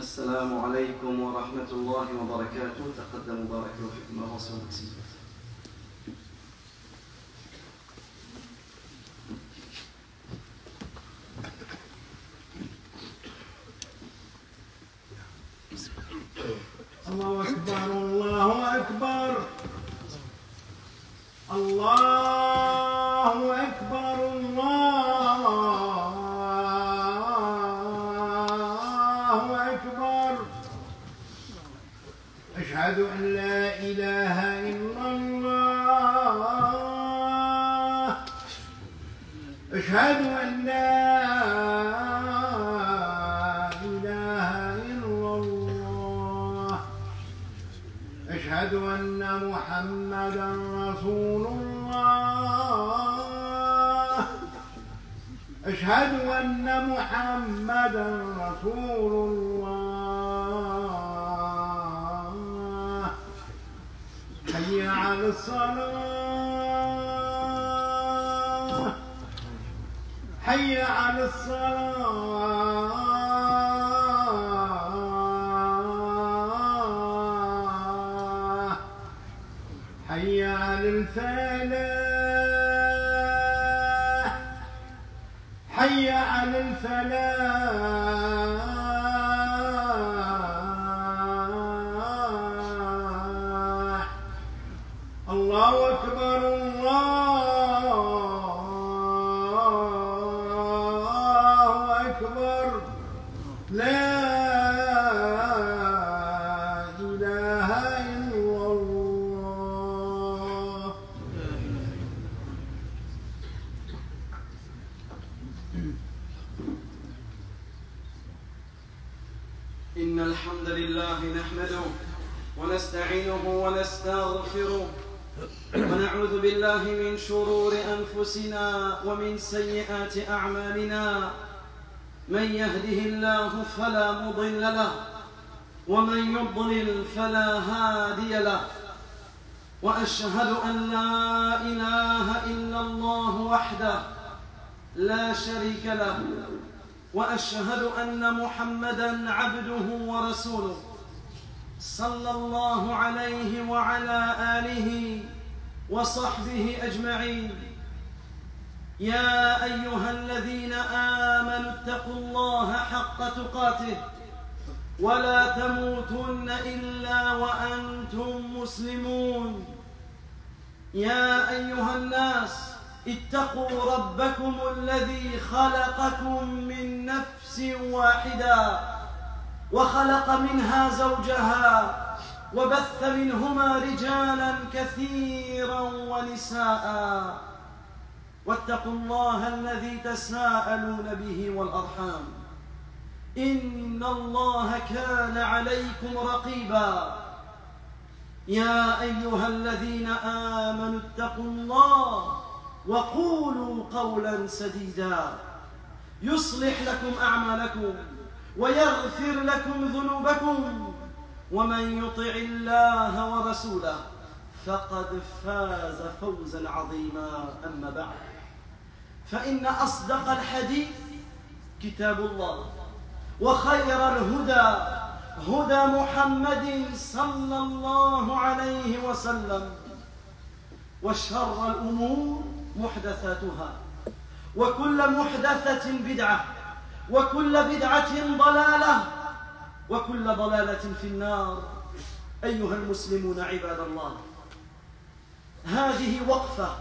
السلام عليكم ورحمة الله وبركاته. تقدموا بارك الله فيكم أغاصي ومكسيم. الله أكبر الله أكبر الله أكبر الله أكبر. أشهد أن لا إله إلا الله. أشهد أن لا أشهد أن محمدا رسول الله. أشهد أن محمدا رسول الله. حي على الصلاة حي على الصلاة. حي على الفلاح حي على الفلاح. الله أكبر الله أكبر. لا إن الحمد لله نحمده ونستعينه ونستغفره ونعوذ بالله من شرور أنفسنا ومن سيئات أعمالنا. من يهده الله فلا مضل له ومن يضلل فلا هادي له. وأشهد أن لا إله إلا الله وحده لا شريك له، وأشهد أن محمدًا عبده ورسوله صلى الله عليه وعلى آله وصحبه أجمعين. يا أيها الذين آمنوا اتقوا الله حق تقاته ولا تموتن إلا وأنتم مسلمون. يا أيها الناس اتقوا ربكم الذي خلقكم من نفس واحدة وخلق منها زوجها وبث منهما رجالا كثيرا ونساء. واتقوا الله الذي تساءلون به والأرحام إن الله كان عليكم رقيبا. يا أيها الذين آمنوا اتقوا الله وقولوا قولا سديدا يصلح لكم أعمالكم ويغفر لكم ذنوبكم، ومن يطع الله ورسوله فقد فاز فوزا عظيما. أما بعد، فإن أصدق الحديث كتاب الله، وخير الهدى هدى محمد صلى الله عليه وسلم، وشر الأمور محدثاتها، وكل محدثة بدعة، وكل بدعة ضلالة، وكل ضلالة في النار. أيها المسلمون عباد الله، هذه وقفة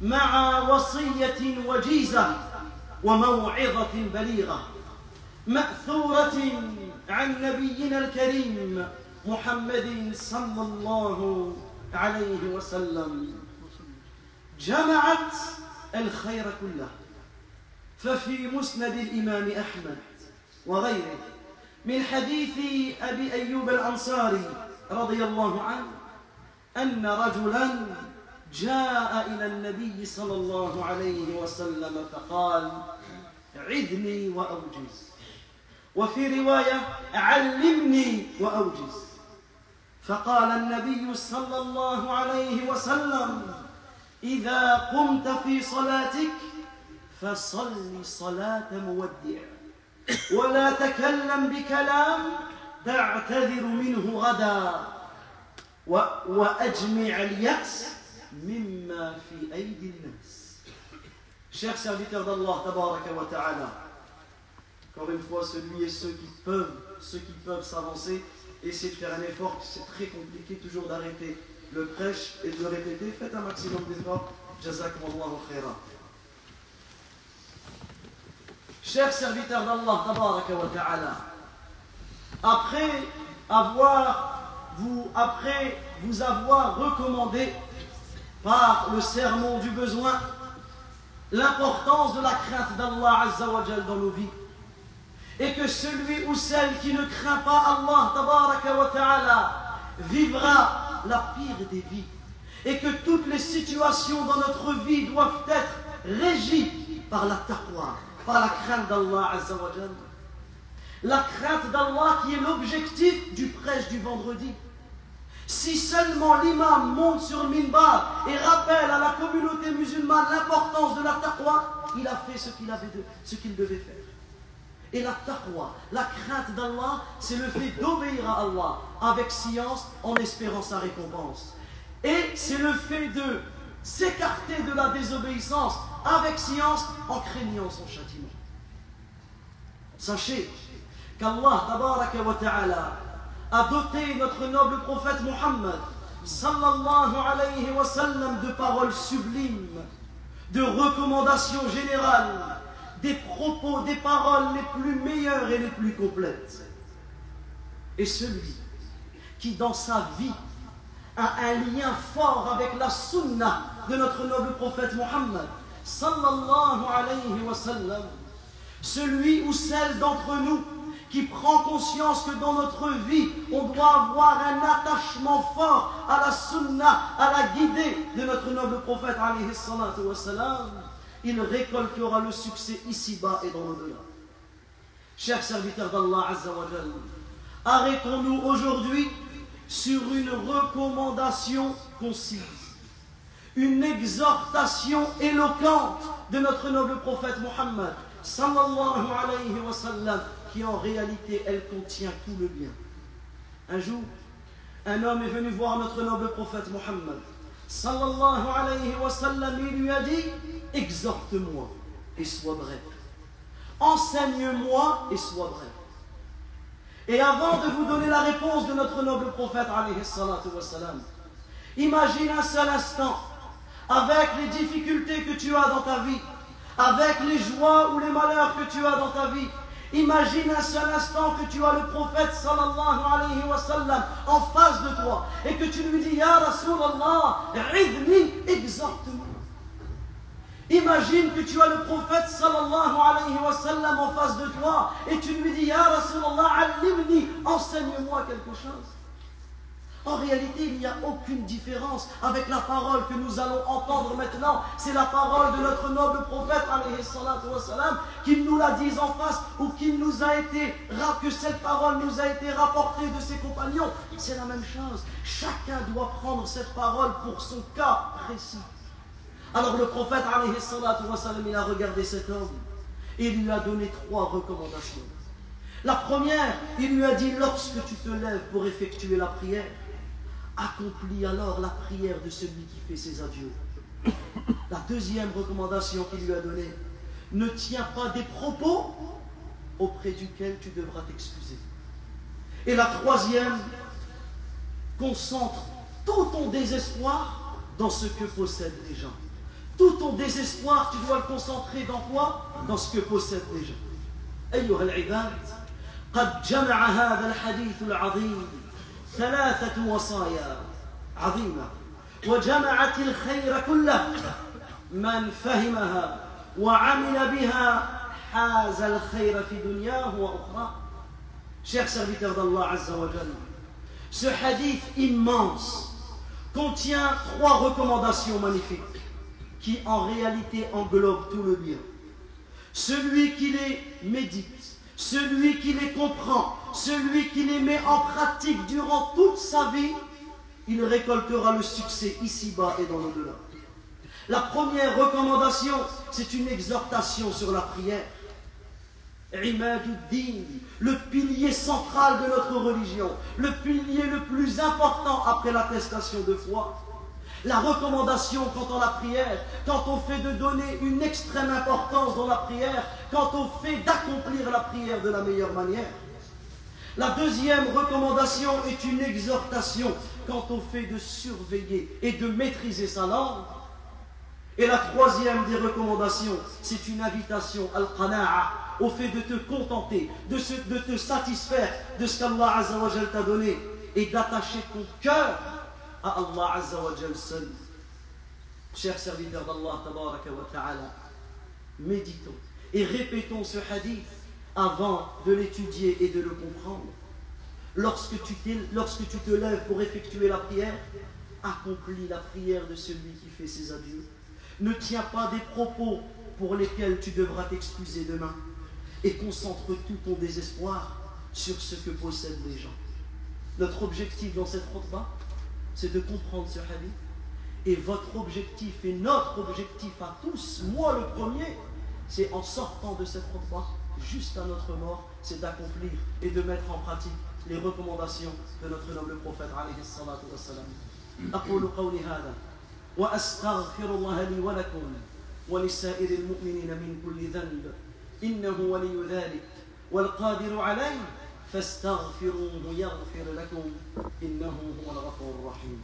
مع وصية وجيزة وموعظة بليغة مأثورة عن نبينا الكريم محمد صلى الله عليه وسلم، جمعت الخير كله. ففي مسند الإمام أحمد وغيره من حديث أبي أيوب الأنصاري رضي الله عنه أن رجلا جاء إلى النبي صلى الله عليه وسلم فقال: عذني وأوجز، وفي رواية: علمني وأوجز. فقال النبي صلى الله عليه وسلم: إذا قمت في صلاتك فصل صلاة مودع، ولا تكلم بكلام تعتذر منه غدا وأجمع اليأس مما في أيدي الناس. Chers serviteurs d'Allah tabaraka wa ta'ala, encore une fois, celui et ceux qui peuvent s'avancer, essayer de faire un effort. C'est très compliqué toujours d'arrêter le prêche et de le répéter. Faites un maximum d'efforts. Jazakumullahu khairan. Chers serviteurs d'Allah tabaraka wa ta'ala, après vous avoir recommandé par le sermon du besoin l'importance de la crainte d'Allah Azza wa Jal dans nos vies, et que celui ou celle qui ne craint pas Allah tabaraka wa ta'ala vivra la pire des vies, et que toutes les situations dans notre vie doivent être régies par la taqwa, par la crainte d'Allah Azza wa Jal. La crainte d'Allah qui est l'objectif du prêche du vendredi. Si seulement l'imam monte sur le minbar et rappelle à la communauté musulmane l'importance de la taqwa, il a fait ce qu'il devait faire. Et la taqwa, la crainte d'Allah, c'est le fait d'obéir à Allah avec science en espérant sa récompense. Et c'est le fait de s'écarter de la désobéissance avec science en craignant son châtiment. Sachez qu'Allah tabaraka wa ta'ala a doté notre noble prophète Muhammad sallallahu alayhi wa sallam de paroles sublimes, de recommandations générales, des propos, des paroles les plus meilleures et les plus complètes. Et celui qui dans sa vie a un lien fort avec la sunna de notre noble prophète Muhammad sallallahu alayhi wa sallam, celui ou celle d'entre nous qui prend conscience que dans notre vie, on doit avoir un attachement fort à la sunna, à la guidée de notre noble prophète alayhi salatu wa salam, il récoltera le succès ici-bas et dans l'au-delà. Chers serviteurs d'Allah Azza wa Jal, arrêtons-nous aujourd'hui sur une recommandation concise, une exhortation éloquente de notre noble prophète Muhammad sallallahu alayhi wa sallam, qui en réalité elle contient tout le bien. Un jour, un homme est venu voir notre noble prophète Muhammad sallallahu alayhi wa sallam, et il lui a dit: exhorte-moi et sois bref, enseigne-moi et sois bref. Et avant de vous donner la réponse de notre noble prophète alayhi salatu wa salam, imagine un seul instant, avec les difficultés que tu as dans ta vie, avec les joies ou les malheurs que tu as dans ta vie, imagine un seul instant que tu as le prophète sallallahu alayhi wa sallam en face de toi et que tu lui dis: Ya Rasulallah, idni, exhorte-moi. Imagine que tu as le prophète sallallahu alayhi wa sallam en face de toi et tu lui dis: Ya Rasulallah, allimni, enseigne-moi quelque chose. En réalité, il n'y a aucune différence avec la parole que nous allons entendre maintenant. C'est la parole de notre noble prophète alayhi salatu wa salam, qu'il nous la dise en face ou que cette parole nous a été rapportée de ses compagnons. C'est la même chose. Chacun doit prendre cette parole pour son cas précis. Alors le prophète alayhi salatu wa salam, il a regardé cet homme et il lui a donné 3 recommandations. La première, il lui a dit: lorsque tu te lèves pour effectuer la prière, accomplis alors la prière de celui qui fait ses adieux. La deuxième recommandation qu'il lui a donnée: ne tiens pas des propos auprès duquel tu devras t'excuser. Et la troisième: concentre tout ton désespoir dans ce que possèdent les gens. Tout ton désespoir, tu dois le concentrer dans quoi? Dans ce que possèdent les gens. أيها العباد، قد جمع هذا الحديث العظيم 3 وصايا عظيمة وجمعت الخير كله. من فهمها وعمل بها حاز الخير في دنياه وأخراه. Chers serviteurs d'Allah Azza wa Jal, ce hadith immense contient 3 recommandations magnifiques qui en réalité englobent tout le bien. Celui qui les médite, celui qui les comprend, celui qui les met en pratique durant toute sa vie, il récoltera le succès ici-bas et dans l'au-delà. La première recommandation, c'est une exhortation sur la prière. Imaduddin, le pilier central de notre religion, le pilier le plus important après l'attestation de foi. La recommandation quant à la prière, quant au fait de donner une extrême importance dans la prière, quant au fait d'accomplir la prière de la meilleure manière. La deuxième recommandation est une exhortation quant au fait de surveiller et de maîtriser sa langue. Et la troisième des recommandations, c'est une invitation al-qana'a, au fait de te contenter, de te satisfaire de ce qu'Allah Azza wa Jal t'a donné et d'attacher ton cœur à Allah Azza wa Jal seul. Chers serviteurs d'Allah Tabaraka wa Ta'ala, méditons et répétons ce hadith avant de l'étudier et de le comprendre. Lorsque tu te lèves pour effectuer la prière, accomplis la prière de celui qui fait ses adieux. Ne tiens pas des propos pour lesquels tu devras t'excuser demain et concentre tout ton désespoir sur ce que possèdent les gens. Notre objectif dans cette khutbah, c'est de comprendre ce hadith. Et votre objectif et notre objectif à tous, moi le premier, c'est en sortant de cette khutbah, juste à notre mort, c'est d'accomplir et de mettre en pratique les recommandations de notre noble prophète alayhi salatu wassalam. أقول قولي هذا وأستغفر الله لي ولكم ولسائر المؤمنين من كل ذنب إنه ولي ذلك والقادر عليه فاستغفروه يغفر لكم إنه هو الغفور الرحيم.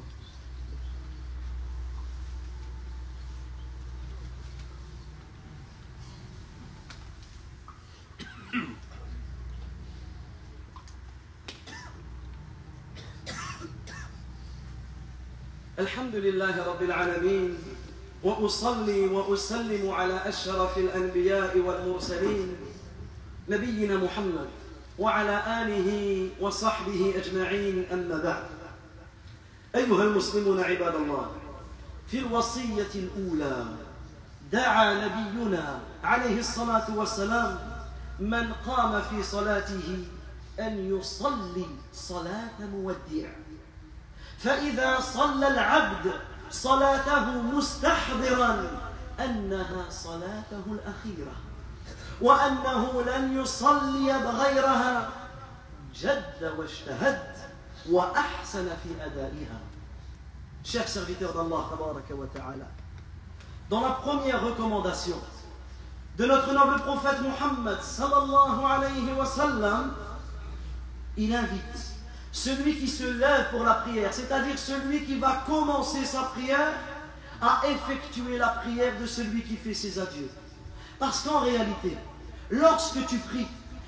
الحمد لله رب العالمين وأصلي وأسلم على أشرف الأنبياء والمرسلين نبينا محمد وعلى آله وصحبه أجمعين أما بعد. أيها المسلمون عباد الله، في الوصية الأولى دعا نبينا عليه الصلاة والسلام من قام في صلاته أن يصلي صلاة مودع، فإذا صلى العبد صلاته مستحضرا أنها صلاته الأخيرة وأنه لن يصلي بغيرها جد واجتهد وأحسن في أدائها. Chers serviteurs d'Allah tabaraka wa ta'ala, dans la première recommandation de notre noble prophète Muhammad sallallahu alayhi wa sallam, il invite celui qui se lève pour la prière, c'est-à-dire celui qui va commencer sa prière, à effectuer la prière de celui qui fait ses adieux. Parce qu'en réalité, lorsque tu pries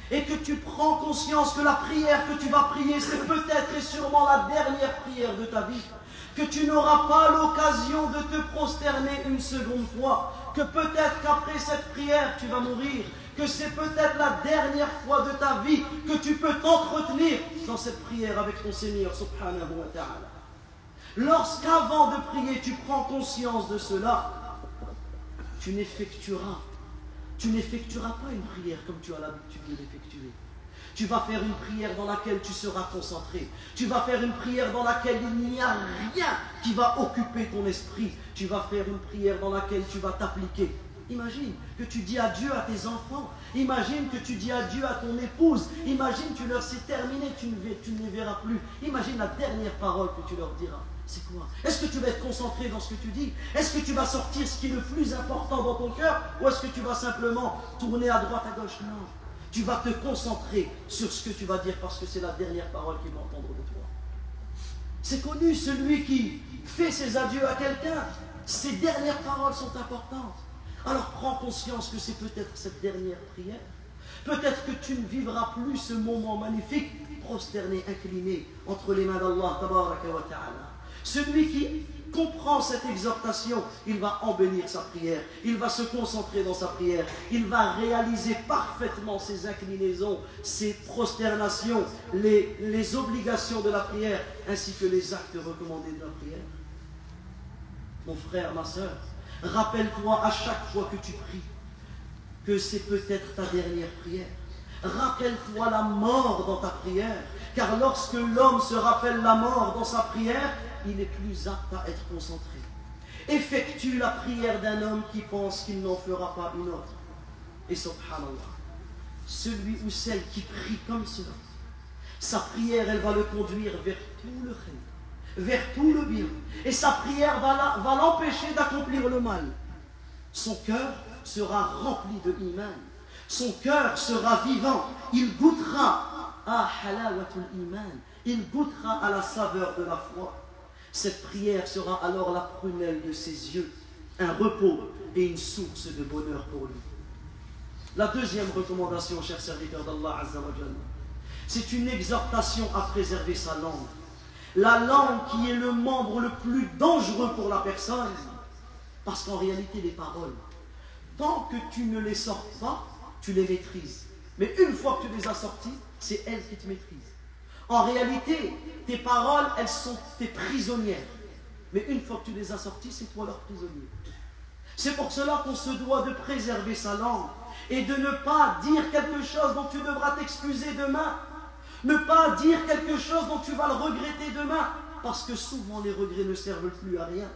et que tu prends conscience que la prière que tu vas prier, c'est peut-être et sûrement la dernière prière de ta vie, que tu n'auras pas l'occasion de te prosterner une seconde fois, que peut-être qu'après cette prière tu vas mourir, que c'est peut-être la dernière fois de ta vie que tu peux t'entretenir dans cette prière avec ton Seigneur subhanahu wa ta'ala. Lorsqu'avant de prier tu prends conscience de cela, tu n'effectueras pas une prière comme tu as l'habitude de l'effectuer. Tu vas faire une prière dans laquelle tu seras concentré. Tu vas faire une prière dans laquelle il n'y a rien qui va occuper ton esprit. Tu vas faire une prière dans laquelle tu vas t'appliquer. Imagine que tu dis adieu à tes enfants. Imagine que tu dis adieu à ton épouse. Imagine tu leur c'est terminé, tu ne les verras plus. Imagine la dernière parole que tu leur diras. C'est quoi? Est-ce que tu vas être concentré dans ce que tu dis? Est-ce que tu vas sortir ce qui est le plus important dans ton cœur? Ou est-ce que tu vas simplement tourner à droite, à gauche? Non. Tu vas te concentrer sur ce que tu vas dire parce que c'est la dernière parole qu'ils vont entendre de toi. C'est connu, celui qui fait ses adieux à quelqu'un, ses dernières paroles sont importantes. Alors prends conscience que c'est peut-être cette dernière prière. Peut-être que tu ne vivras plus ce moment magnifique, prosterné, incliné entre les mains d'Allah tabaraka wa ta'ala. Celui qui comprend cette exhortation, il va embellir sa prière, il va se concentrer dans sa prière, il va réaliser parfaitement ses inclinaisons, ses prosternations, les obligations de la prière, ainsi que les actes recommandés de la prière. Mon frère, ma soeur, rappelle-toi à chaque fois que tu pries que c'est peut-être ta dernière prière. Rappelle-toi la mort dans ta prière, car lorsque l'homme se rappelle la mort dans sa prière, il est plus apte à être concentré. Effectue la prière d'un homme qui pense qu'il n'en fera pas une autre. Et subhanallah, celui ou celle qui prie comme cela, sa prière, elle va le conduire vers tout le khayr, vers tout le bien. Et sa prière va l'empêcher d'accomplir le mal. Son cœur sera rempli de iman. Son cœur sera vivant. Il goûtera à halawatul iman. Il goûtera à la saveur de la foi. Cette prière sera alors la prunelle de ses yeux, un repos et une source de bonheur pour lui. La deuxième recommandation, chers serviteurs d'Allah Azza wa Jalla, c'est une exhortation à préserver sa langue. La langue qui est le membre le plus dangereux pour la personne, parce qu'en réalité, les paroles, tant que tu ne les sors pas, tu les maîtrises. Mais une fois que tu les as sorties, c'est elles qui te maîtrisent. En réalité, tes paroles, elles sont tes prisonnières. Mais une fois que tu les as sorties, c'est toi leur prisonnier. C'est pour cela qu'on se doit de préserver sa langue et de ne pas dire quelque chose dont tu devras t'excuser demain. Ne pas dire quelque chose dont tu vas le regretter demain. Parce que souvent, les regrets ne servent plus à rien.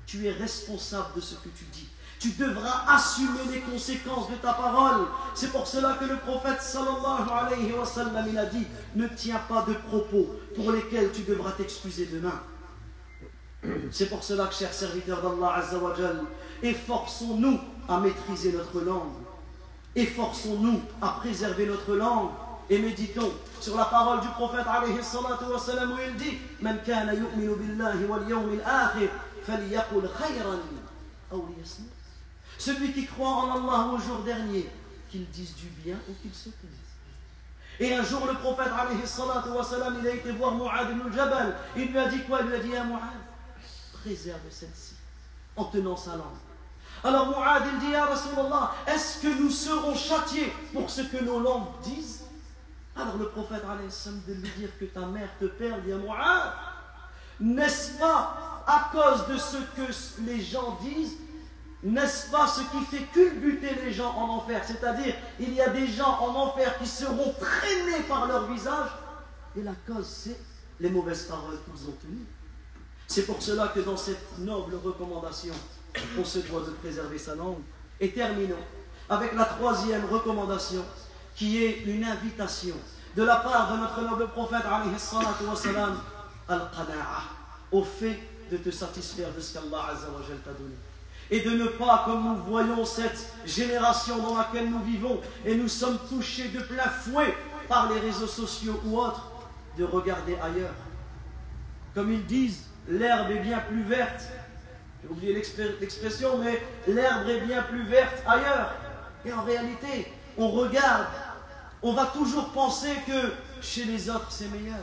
Tu es responsable de ce que tu dis. Tu devras assumer les conséquences de ta parole. C'est pour cela que le prophète sallallahu alayhi wa sallam, il a dit: ne tiens pas de propos pour lesquels tu devras t'excuser demain. C'est pour cela que, chers serviteurs d'Allah Azza wa Jal, efforçons-nous à maîtriser notre langue. Efforçons-nous à préserver notre langue. Et méditons sur la parole du prophète alayhi salatu wa sallam, où il dit: Man kana yu'minu billahi wal yawmil akhir falyaqul khayran aw liyasmut. Celui qui croit en Allah au jour dernier, qu'il dise du bien ou qu'il se taise. Et un jour, le prophète alayhi salatu wa sallam, il a été voir Mu'adh ibn Jabal. Il lui a dit quoi? Il lui a dit: ah Mu'adh, préserve celle-ci en tenant sa langue. Alors Mu'adh, il dit: ya Rasulallah, est-ce que nous serons châtiés pour ce que nos langues disent? Alors le prophète alayhi salam, de lui dire que ta mère te perd, dit à Mu'adh, n'est-ce pas à cause de ce que les gens disent? N'est-ce pas ce qui fait culbuter les gens en enfer? C'est-à-dire, il y a des gens en enfer qui seront traînés par leur visage, et la cause, c'est les mauvaises paroles qu'ils ont tenues. C'est pour cela que dans cette noble recommandation, on se doit de préserver sa langue. Et terminons avec la troisième recommandation, qui est une invitation de la part de notre noble prophète alayhi salatu wa salam, al-qana'a, au fait de te satisfaire de ce qu'Allah Azza wa Jal t'a donné. Et de ne pas, comme nous voyons cette génération dans laquelle nous vivons, et nous sommes touchés de plein fouet par les réseaux sociaux ou autres, de regarder ailleurs. Comme ils disent, l'herbe est bien plus verte, j'ai oublié l'expression, mais l'herbe est bien plus verte ailleurs. Et en réalité, on regarde, on va toujours penser que chez les autres c'est meilleur.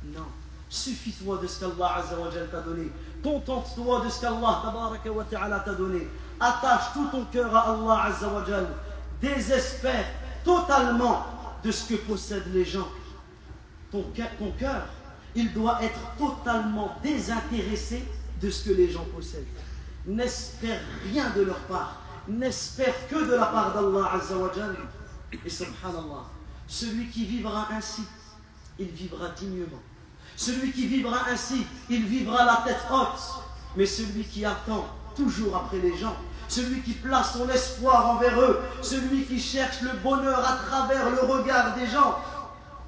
Non, suffis-toi de ce qu'Allah Azza wa Jal t'a donné. Contente-toi de ce qu'Allah tabaraka wa ta'ala t'a donné. Attache tout ton cœur à Allah Azza wa Jal. Désespère totalement de ce que possèdent les gens. Ton cœur, il doit être totalement désintéressé de ce que les gens possèdent. N'espère rien de leur part. N'espère que de la part d'Allah Azza wa Jal. Et subhanallah, celui qui vivra ainsi, il vivra dignement. Celui qui vivra ainsi, il vivra la tête haute. Mais celui qui attend toujours après les gens, celui qui place son espoir envers eux, celui qui cherche le bonheur à travers le regard des gens,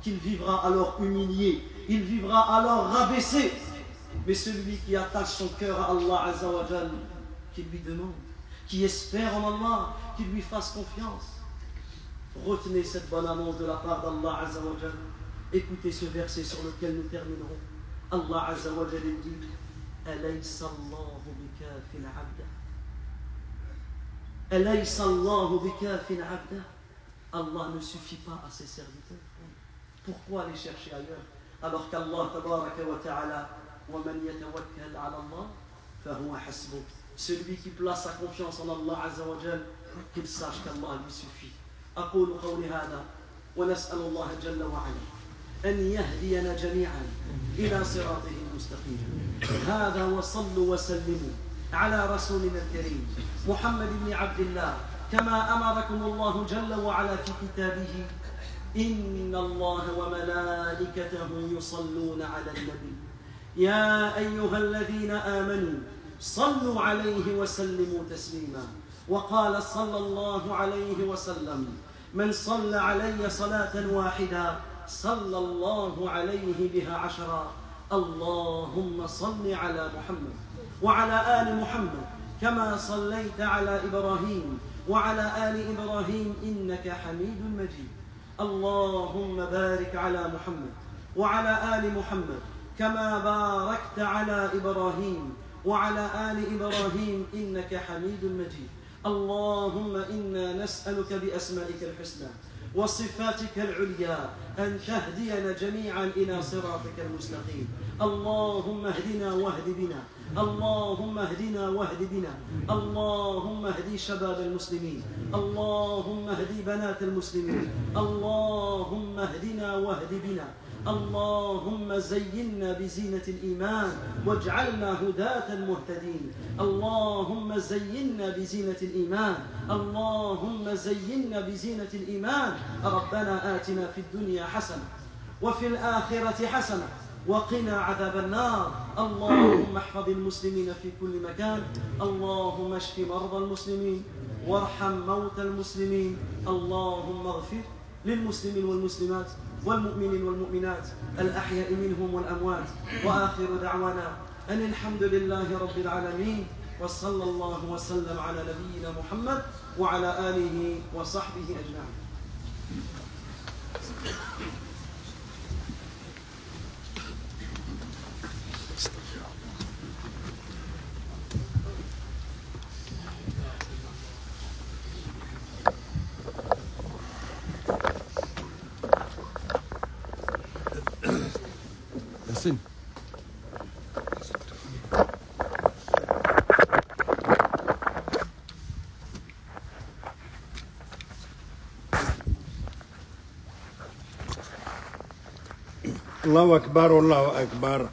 qu'il vivra alors humilié, il vivra alors rabaissé. Mais celui qui attache son cœur à Allah Azza wa Jal, qui lui demande, qui espère en Allah, qui lui fasse confiance. Retenez cette bonne annonce de la part d'Allah Azza wa Jal. Écoutez ce verset sur lequel nous terminerons. Allah Azza wa Jal dit: Alaysa Allahu bikafin abda. Alaysa Allahu bikafin abda. Allah ne suffit pas à ses serviteurs. Pourquoi aller chercher ailleurs alors qu'Allah tabaraka wa ta'ala, wa man yatawakkal ala Allah fahuwa hasbuh. Celui qui place sa confiance en Allah Azza wa Jal, qu'il sache qu'Allah lui suffit. أقول قولي هذا ونسأل الله جل وعلا أن يهدينا جميعا إلى صراطه المستقيم. هذا وصلوا وسلموا على رسولنا الكريم محمد بن عبد الله كما أمركم الله جل وعلا في كتابه: إن الله وملائكته يصلون على النبي يا أيها الذين آمنوا صلوا عليه وسلموا تسليما. وقال صلى الله عليه وسلم: من صلى علي صلاة واحدة صلى الله عليه بها 10. اللهم صل على محمد وعلى آل محمد كما صليت على إبراهيم وعلى آل إبراهيم إنك حميد مجيد. اللهم بارك على محمد وعلى آل محمد كما باركت على إبراهيم وعلى آل إبراهيم إنك حميد مجيد. اللهم إنا نسألك بأسمائك الحسنى وصفاتك العليا أن تهدينا جميعا إلى صراطك المستقيم. اللهم اهدنا واهد بنا، اللهم اهدنا واهد بنا، اللهم اهدي شباب المسلمين، اللهم اهدي بنات المسلمين، اللهم اهدنا واهد بنا، اللهم زينا بزينة الإيمان واجعلنا هداة مهتدين. اللهم زينا بزينة الإيمان، اللهم زينا بزينة الإيمان. ربنا آتنا في الدنيا حسنة وفي الآخرة حسنة وقنا عذاب النار. اللهم احفظ المسلمين في كل مكان، اللهم اشف مرضى المسلمين وارحم موتى المسلمين. اللهم اغفر للمسلمين والمسلمات والمؤمنين والمؤمنات الأحياء منهم والأموات. وآخر دعوانا أن الحمد لله رب العالمين، وصلى الله وسلم على نبينا محمد وعلى آله وصحبه أجمعين. ياسين الله أكبر والله أكبر.